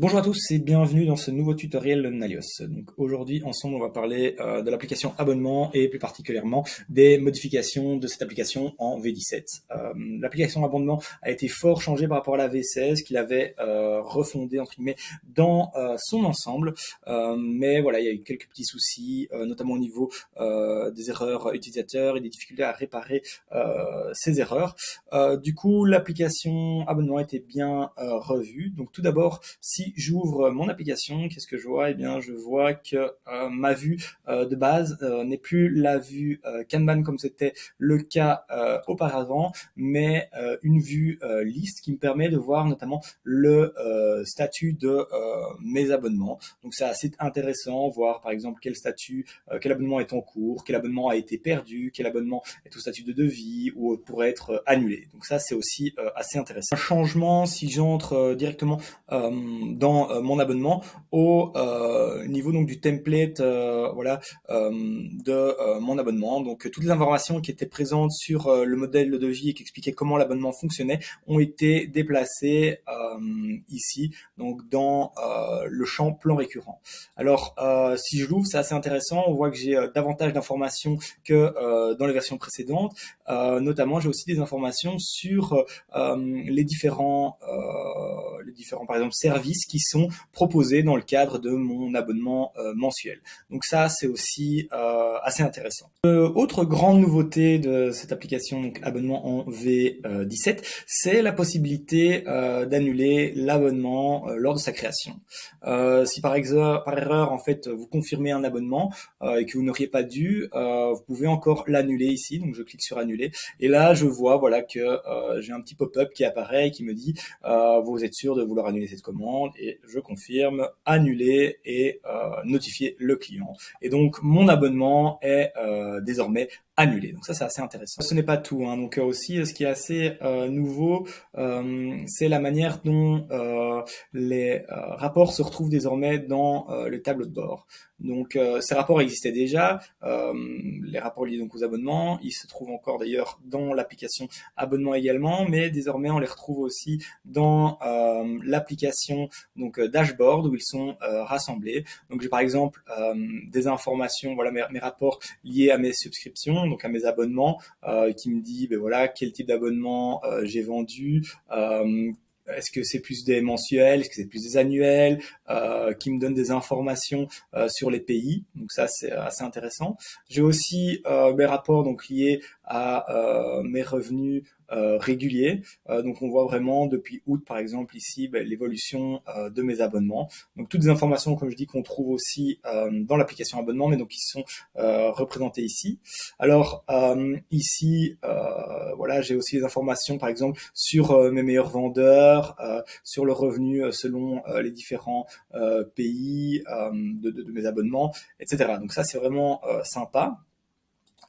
Bonjour à tous et bienvenue dans ce nouveau tutoriel de Nalios. Donc aujourd'hui ensemble on va parler de l'application abonnement et plus particulièrement des modifications de cette application en V17. L'application abonnement a été fort changée par rapport à la V16 qu'il avait refondée entre guillemets dans son ensemble, mais voilà, il y a eu quelques petits soucis, notamment au niveau des erreurs utilisateurs et des difficultés à réparer ces erreurs. Du coup l'application abonnement a été bien revue. Donc tout d'abord, si j'ouvre mon application, qu'est-ce que je vois? Eh bien, je vois que ma vue de base n'est plus la vue Kanban comme c'était le cas auparavant, mais une vue liste qui me permet de voir notamment le statut de mes abonnements. Donc c'est assez intéressant, voir par exemple quel statut, quel abonnement est en cours, quel abonnement a été perdu, quel abonnement est au statut de devis ou pourrait être annulé. Donc ça c'est aussi assez intéressant. Un changement si j'entre directement dans mon abonnement au niveau donc du template voilà de mon abonnement. Donc toutes les informations qui étaient présentes sur le modèle de devis et qui expliquaient comment l'abonnement fonctionnait ont été déplacées ici, donc dans le champ plan récurrent. Alors si je l'ouvre, c'est assez intéressant, on voit que j'ai davantage d'informations que dans les versions précédentes. Notamment j'ai aussi des informations sur les différents par exemple services qui sont proposés dans le cadre de mon abonnement mensuel. Donc ça c'est aussi assez intéressant. Autre grande nouveauté de cette application, donc abonnement en V17, c'est la possibilité d'annuler l'abonnement lors de sa création. Si par erreur en fait vous confirmez un abonnement et que vous n'auriez pas dû, vous pouvez encore l'annuler ici. Donc je clique sur annuler et là je vois voilà que j'ai un petit pop-up qui apparaît et qui me dit vous êtes sûr de vouloir annuler cette commande, et je confirme, annuler et notifier le client. Et donc mon abonnement est désormais annulé. Donc ça c'est assez intéressant. Ce n'est pas tout, hein. Donc aussi ce qui est assez nouveau, c'est la manière dont les rapports se retrouvent désormais dans le tableau de bord. Donc ces rapports existaient déjà, les rapports liés donc aux abonnements, ils se trouvent encore d'ailleurs dans l'application abonnement également, mais désormais on les retrouve aussi dans l'application donc dashboard où ils sont rassemblés. Donc j'ai par exemple des informations, voilà mes rapports liés à mes subscriptions, donc à mes abonnements, qui me dit ben voilà quel type d'abonnement j'ai vendu, est-ce que c'est plus des mensuels, est-ce que c'est plus des annuels, qui me donne des informations sur les pays. Donc ça c'est assez intéressant. J'ai aussi mes rapports donc liés à mes revenus réguliers. Donc on voit vraiment depuis août par exemple ici l'évolution de mes abonnements. Donc toutes les informations comme je dis qu'on trouve aussi dans l'application abonnement, mais donc qui sont représentées ici. Alors ici voilà j'ai aussi les informations par exemple sur mes meilleurs vendeurs, sur le revenu selon les différents pays de mes abonnements, etc. Donc ça c'est vraiment sympa.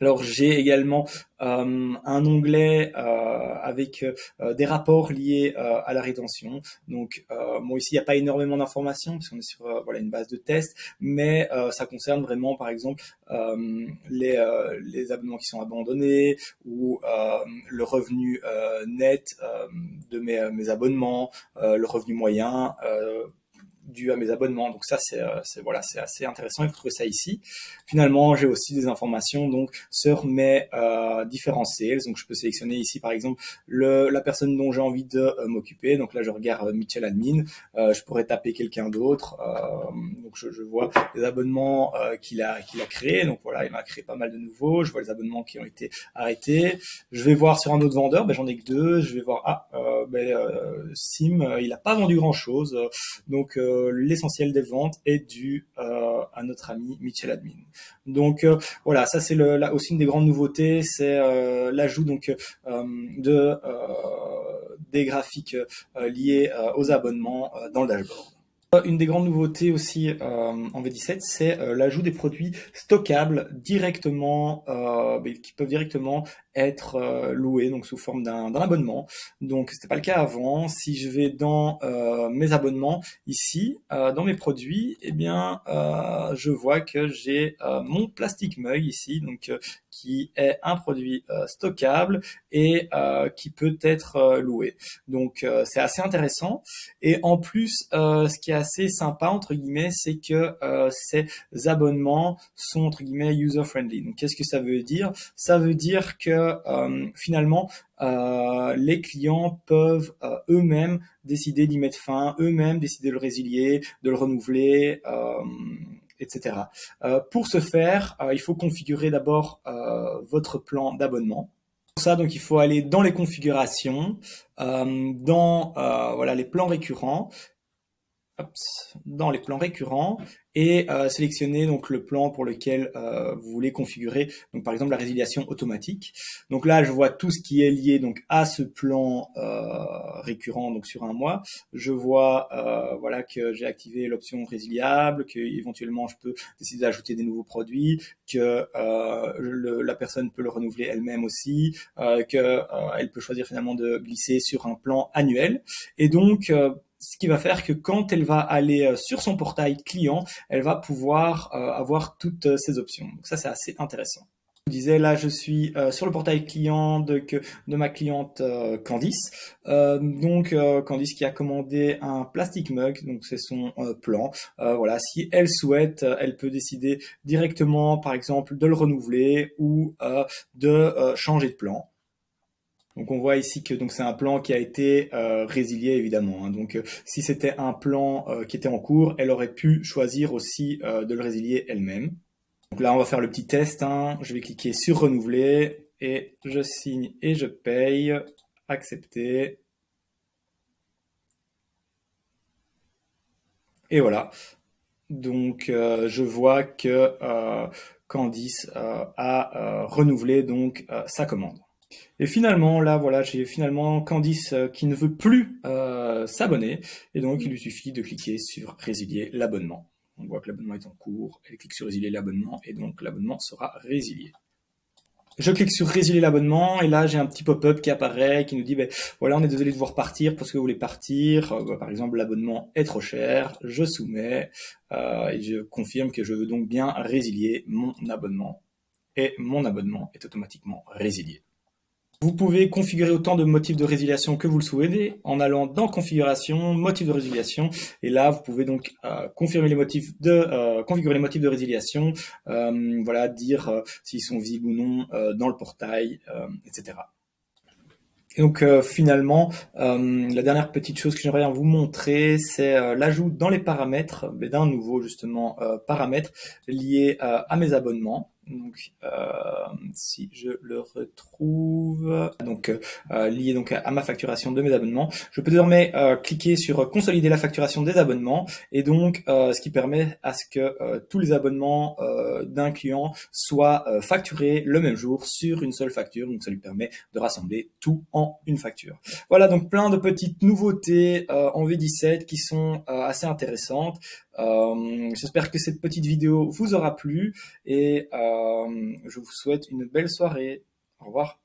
Alors j'ai également un onglet avec des rapports liés à la rétention. Donc bon ici il n'y a pas énormément d'informations parce qu'on est sur voilà une base de test, mais ça concerne vraiment par exemple les abonnements qui sont abandonnés ou le revenu net de mes abonnements, le revenu moyen dû à mes abonnements. Donc ça c'est voilà c'est assez intéressant et vous trouvez ça ici. Finalement j'ai aussi des informations donc sur mes différents sales. Donc je peux sélectionner ici par exemple la personne dont j'ai envie de m'occuper. Donc là je regarde Mitchell Admin, je pourrais taper quelqu'un d'autre, donc je vois les abonnements qu'il a créé. Donc voilà, il m'a créé pas mal de nouveaux. Je vois les abonnements qui ont été arrêtés. Je vais voir sur un autre vendeur, j'en ai que deux. Je vais voir Sim, il a pas vendu grand chose, donc l'essentiel des ventes est dû à notre ami Mitchell Admin. Donc voilà, ça c'est aussi une des grandes nouveautés, c'est l'ajout donc des graphiques liés aux abonnements dans le dashboard. Une des grandes nouveautés aussi en V17, c'est l'ajout des produits stockables directement, qui peuvent directement être loués, donc sous forme d'un abonnement. Donc c'était pas le cas avant. Si je vais dans mes abonnements ici, dans mes produits, eh bien je vois que j'ai mon plastic mug ici, donc qui est un produit stockable et qui peut être loué. Donc c'est assez intéressant. Et en plus, ce qui est assez sympa entre guillemets, c'est que ces abonnements sont entre guillemets user-friendly. Donc qu'est-ce que ça veut dire? Ça veut dire que finalement les clients peuvent eux-mêmes décider d'y mettre fin, eux-mêmes décider de le résilier, de le renouveler, etc. Pour ce faire, il faut configurer d'abord votre plan d'abonnement. Pour ça, donc, il faut aller dans les configurations, dans voilà, les plans récurrents. Dans les plans récurrents et sélectionner donc le plan pour lequel vous voulez configurer donc par exemple la résiliation automatique. Donc là je vois tout ce qui est lié donc à ce plan récurrent donc sur un mois. Je vois voilà que j'ai activé l'option résiliable, que éventuellement je peux décider d'ajouter des nouveaux produits, que la personne peut le renouveler elle-même aussi, que elle peut choisir finalement de glisser sur un plan annuel et donc ce qui va faire que quand elle va aller sur son portail client, elle va pouvoir avoir toutes ces options. Donc ça, c'est assez intéressant. Je vous disais, là, je suis sur le portail client de ma cliente Candice. Candice qui a commandé un plastic mug, donc c'est son plan. Voilà, si elle souhaite, elle peut décider directement, par exemple, de le renouveler ou de changer de plan. Donc on voit ici que donc c'est un plan qui a été résilié évidemment. Hein. Donc si c'était un plan qui était en cours, elle aurait pu choisir aussi de le résilier elle-même. Donc là on va faire le petit test. Hein. Je vais cliquer sur renouveler et je signe et je paye. Accepter. Et voilà. Donc je vois que Candice a renouvelé donc sa commande. Et finalement, là, voilà, j'ai finalement Candice qui ne veut plus s'abonner. Et donc, il lui suffit de cliquer sur résilier l'abonnement. On voit que l'abonnement est en cours. Elle clique sur résilier l'abonnement et donc l'abonnement sera résilié. Je clique sur résilier l'abonnement et là, j'ai un petit pop-up qui apparaît qui nous dit, ben, voilà, on est désolé de vous repartir parce que vous voulez partir. Par exemple, l'abonnement est trop cher. Je soumets et je confirme que je veux donc bien résilier mon abonnement. Et mon abonnement est automatiquement résilié. Vous pouvez configurer autant de motifs de résiliation que vous le souhaitez en allant dans configuration, motifs de résiliation et là vous pouvez donc configurer les motifs de résiliation, voilà, dire s'ils sont visibles ou non dans le portail, etc. Et donc finalement, la dernière petite chose que j'aimerais vous montrer, c'est l'ajout dans les paramètres d'un nouveau justement paramètre lié à mes abonnements. Donc si je le retrouve, donc lié donc à ma facturation de mes abonnements, je peux désormais cliquer sur consolider la facturation des abonnements et donc ce qui permet à ce que tous les abonnements d'un client soient facturés le même jour sur une seule facture. Donc ça lui permet de rassembler tout en une facture. Voilà donc plein de petites nouveautés en V17 qui sont assez intéressantes. J'espère que cette petite vidéo vous aura plu et je vous souhaite une belle soirée. Au revoir.